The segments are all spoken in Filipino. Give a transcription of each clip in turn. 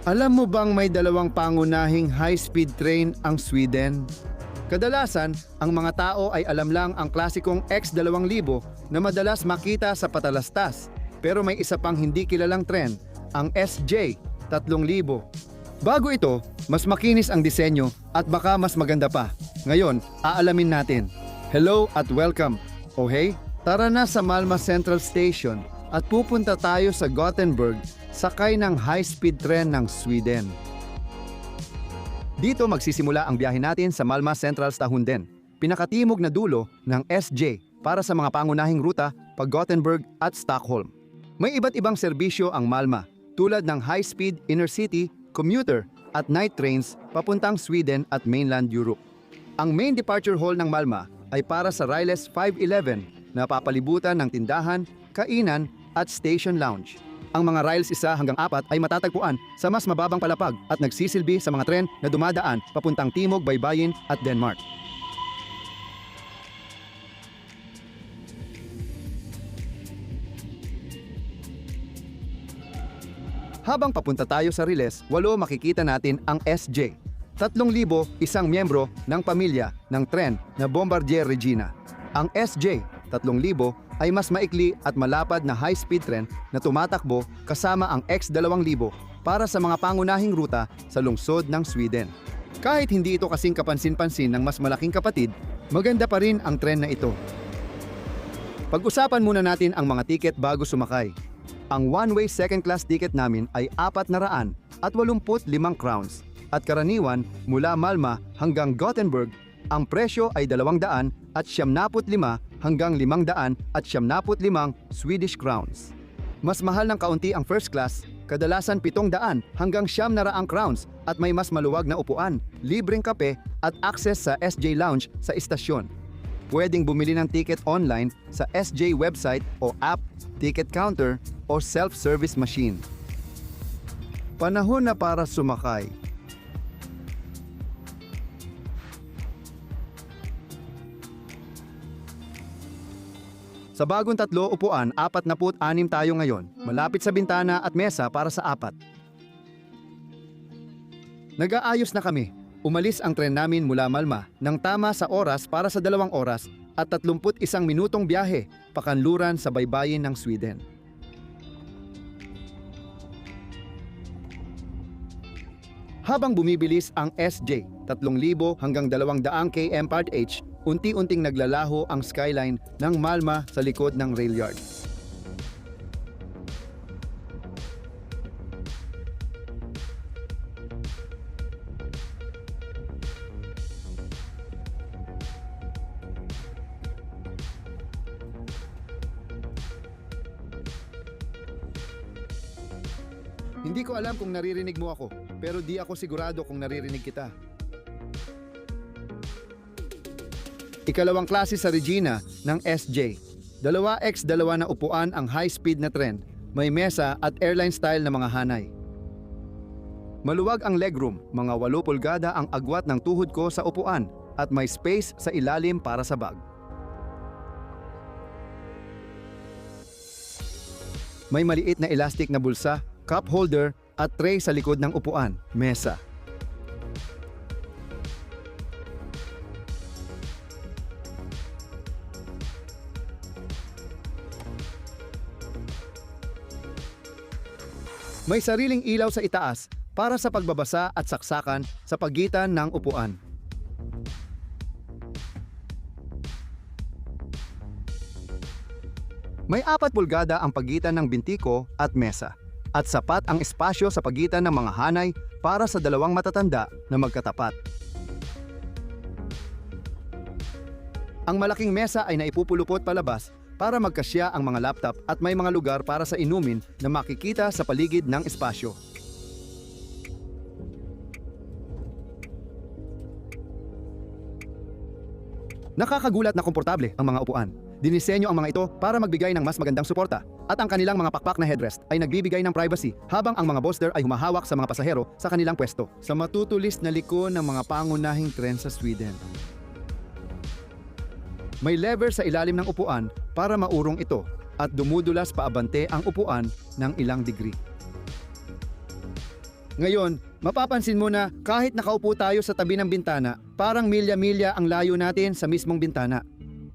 Alam mo bang may dalawang pangunahing high-speed train ang Sweden? Kadalasan, ang mga tao ay alam lang ang klasikong X2000 na madalas makita sa patalastas. Pero may isa pang hindi kilalang tren, ang SJ3000. Bago ito, mas makinis ang disenyo at baka mas maganda pa. Ngayon, aalamin natin. Hello at welcome. O hey, tara na sa Malmö Central Station at pupunta tayo sa Gothenburg, sakay ng high-speed tren ng Sweden. Dito magsisimula ang biyahe natin sa Malmö Central Stationen, pinakatimog na dulo ng SJ para sa mga pangunahing ruta pag Gothenburg at Stockholm. May iba't ibang serbisyo ang Malmö, tulad ng high-speed inner-city, commuter at night trains papuntang Sweden at mainland Europe. Ang main departure hall ng Malmö ay para sa Riles 511 na papalibutan ng tindahan, kainan at station lounge. Ang mga Riles 1 hanggang 4 ay matatagpuan sa mas mababang palapag at nagsisilbi sa mga tren na dumadaan papuntang Timog, Baybayin at Denmark. Habang papunta tayo sa Riles 8, makikita natin ang SJ. 3,000 isang miyembro ng pamilya ng tren na Bombardier Regina. Ang SJ 3,000 ay mas maikli at malapad na high-speed tren na tumatakbo kasama ang X2000 para sa mga pangunahing ruta sa lungsod ng Sweden. Kahit hindi ito kasing kapansin-pansin ng mas malaking kapatid, maganda pa rin ang tren na ito. Pag-usapan muna natin ang mga tiket bago sumakay. Ang one-way second-class ticket namin ay 485 crowns at karaniwan mula Malmö hanggang Gothenburg, ang presyo ay 275 hanggang 575 Swedish crowns. Mas mahal ng kaunti ang first class, kadalasan 700 hanggang 900 crowns at may mas maluwag na upuan, libreng kape at access sa SJ Lounge sa istasyon. Pwedeng bumili ng ticket online sa SJ website o app, ticket counter o self-service machine. Panahon na para sumakay. Sa bagong 3 upuan, 46 tayo ngayon, malapit sa bintana at mesa para sa 4. Nag-aayos na kami. Umalis ang tren namin mula Malmö nang tama sa oras para sa 2 oras at 31 minutong biyahe pakanluran sa baybayin ng Sweden. Habang bumibilis ang SJ 3,000 hanggang 200 km/h, unti-unting naglalaho ang skyline ng Malmö sa likod ng rail yard. Hindi ko alam kung naririnig mo ako, pero di ako sigurado kung naririnig kita. Ikalawang klase sa Regina ng SJ. 2x2 na upuan ang high-speed na tren, may mesa at airline style na mga hanay. Maluwag ang legroom, mga 8 pulgada ang agwat ng tuhod ko sa upuan at may space sa ilalim para sa bag. May maliit na elastic na bulsa, cup holder at tray sa likod ng upuan, mesa. May sariling ilaw sa itaas para sa pagbabasa at saksakan sa pagitan ng upuan. May 4 pulgada ang pagitan ng binti ko at mesa, at sapat ang espasyo sa pagitan ng mga hanay para sa 2 matatanda na magkatapat. Ang malaking mesa ay naipupulupot palabas para magkasya ang mga laptop at may mga lugar para sa inumin na makikita sa paligid ng espasyo. Nakakagulat na komportable ang mga upuan. Dinisenyo ang mga ito para magbigay ng mas magandang suporta at ang kanilang mga pakpak na headrest ay nagbibigay ng privacy habang ang mga bolster ay humahawak sa mga pasahero sa kanilang pwesto. Sa matutulis na liko ng mga pangunahing tren sa Sweden. May lever sa ilalim ng upuan para maurong ito at dumudulas paabante ang upuan ng ilang degree. Ngayon, mapapansin mo na kahit nakaupo tayo sa tabi ng bintana, parang milya-milya ang layo natin sa mismong bintana.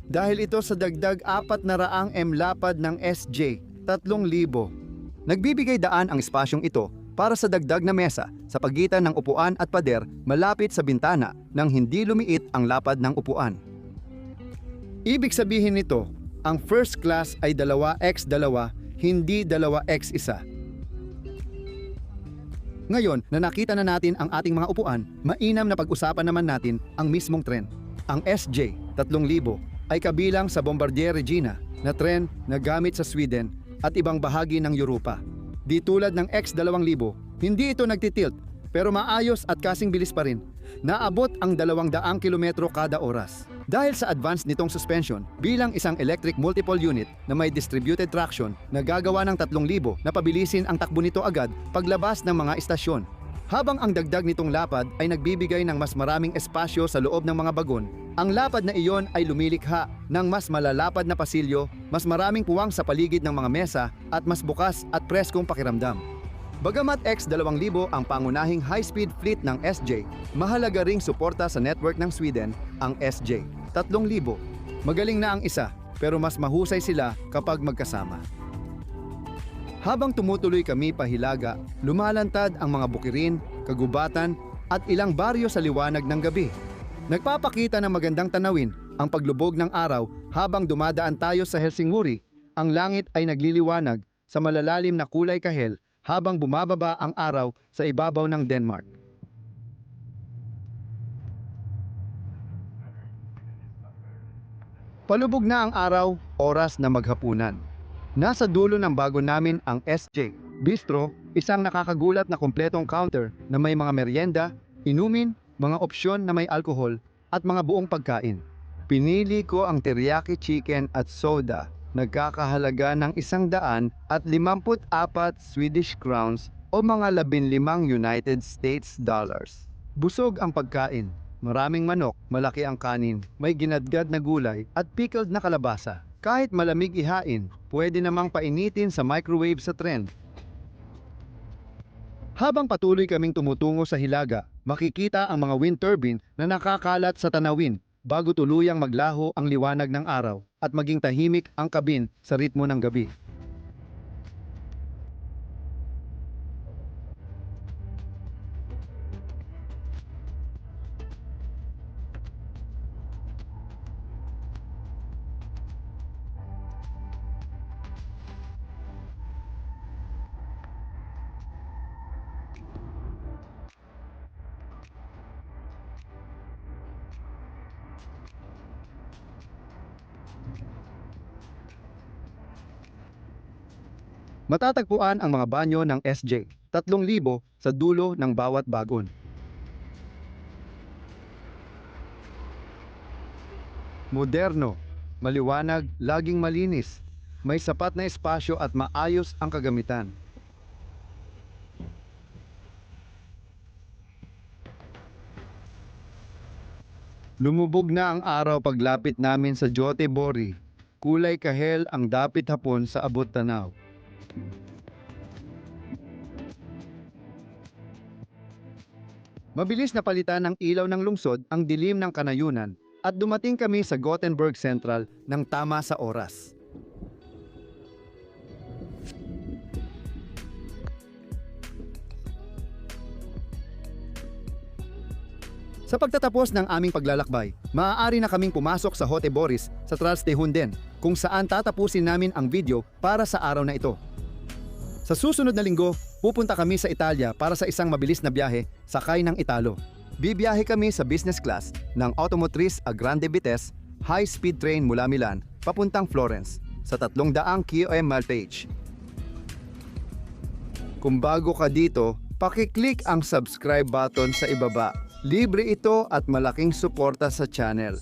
Dahil ito sa dagdag 400 m lapad ng SJ, 3,000. Nagbibigay daan ang espasyong ito para sa dagdag na mesa sa pagitan ng upuan at pader malapit sa bintana nang hindi lumiit ang lapad ng upuan. Ibig sabihin nito, ang first class ay 2x2, hindi 2x1. Ngayon na nakita na natin ang ating mga upuan, mainam na pag-usapan naman natin ang mismong tren. Ang SJ 3000 ay kabilang sa Bombardier Regina na tren na gamit sa Sweden at ibang bahagi ng Europa. Di tulad ng X2000, hindi ito nagtitilt pero maayos at kasing bilis pa rin. Naabot ang 200 kilometro kada oras. Dahil sa advance nitong suspension, bilang isang electric multiple unit na may distributed traction na gagawa ng 3,000 na pabilisin ang takbo nito agad paglabas ng mga istasyon. Habang ang dagdag nitong lapad ay nagbibigay ng mas maraming espasyo sa loob ng mga bagon, ang lapad na iyon ay lumilikha ng mas malalapad na pasilyo, mas maraming puwang sa paligid ng mga mesa at mas bukas at preskong pakiramdam. Bagamat X2000 ang pangunahing high-speed fleet ng SJ, mahalaga ring suporta sa network ng Sweden ang SJ 3000. Magaling na ang isa, pero mas mahusay sila kapag magkasama. Habang tumutuloy kami pahilaga, lumalantad ang mga bukirin, kagubatan at ilang baryo sa liwanag ng gabi. Nagpapakita ng magandang tanawin ang paglubog ng araw habang dumadaan tayo sa Helsingborg. Ang langit ay nagliliwanag sa malalalim na kulay kahel habang bumababa ang araw sa ibabaw ng Denmark. Palubog na ang araw, oras na maghapunan. Nasa dulo ng bago namin ang SJ Bistro, isang nakakagulat na kumpletong counter na may mga merienda, inumin, mga opsyon na may alkohol at mga buong pagkain. Pinili ko ang teriyaki chicken at soda, nagkakahalaga ng 154 Swedish crowns o mga 15 United States dollars. Busog ang pagkain. Maraming manok, malaki ang kanin, may ginadgad na gulay at pickled na kalabasa. Kahit malamig ihain, pwede namang painitin sa microwave sa tren. Habang patuloy kaming tumutungo sa Hilaga, makikita ang mga wind turbine na nakakalat sa tanawin bago tuluyang maglaho ang liwanag ng araw at maging tahimik ang kabin sa ritmo ng gabi. Matatagpuan ang mga banyo ng SJ 3000 sa dulo ng bawat bagon. Moderno, maliwanag, laging malinis, may sapat na espasyo at maayos ang kagamitan. Lumubog na ang araw paglapit namin sa Göteborg. Kulay kahel ang dapit hapon sa abot tanaw. Mabilis na palitan ng ilaw ng lungsod ang dilim ng kanayunan at dumating kami sa Gothenburg Central ng tama sa oras. Sa pagtatapos ng aming paglalakbay, maaari na kaming pumasok sa Hotel Boris sa Tralstehunden kung saan tatapusin namin ang video para sa araw na ito. Sa susunod na linggo, pupunta kami sa Italia para sa isang mabilis na biyahe sakay ng Italo. Bibiyahe kami sa business class ng Automotrice a Grande Vitesse high-speed train mula Milan papuntang Florence sa 300 km/h. Kung bago ka dito, paki-click ang subscribe button sa ibaba. Libre ito at malaking suporta sa channel.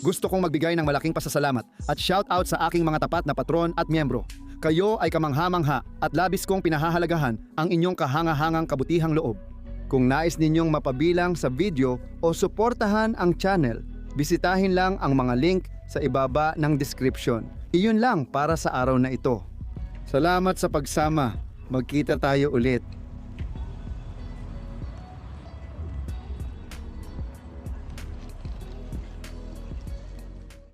Gusto kong magbigay ng malaking pasasalamat at shoutout sa aking mga tapat na patron at miyembro. Kayo ay kamangha-mangha at labis kong pinahahalagahan ang inyong kahanga-hangang kabutihang loob. Kung nais ninyong mapabilang sa video o suportahan ang channel, bisitahin lang ang mga link sa ibaba ng description. Iyon lang para sa araw na ito. Salamat sa pagsama. Magkita tayo ulit.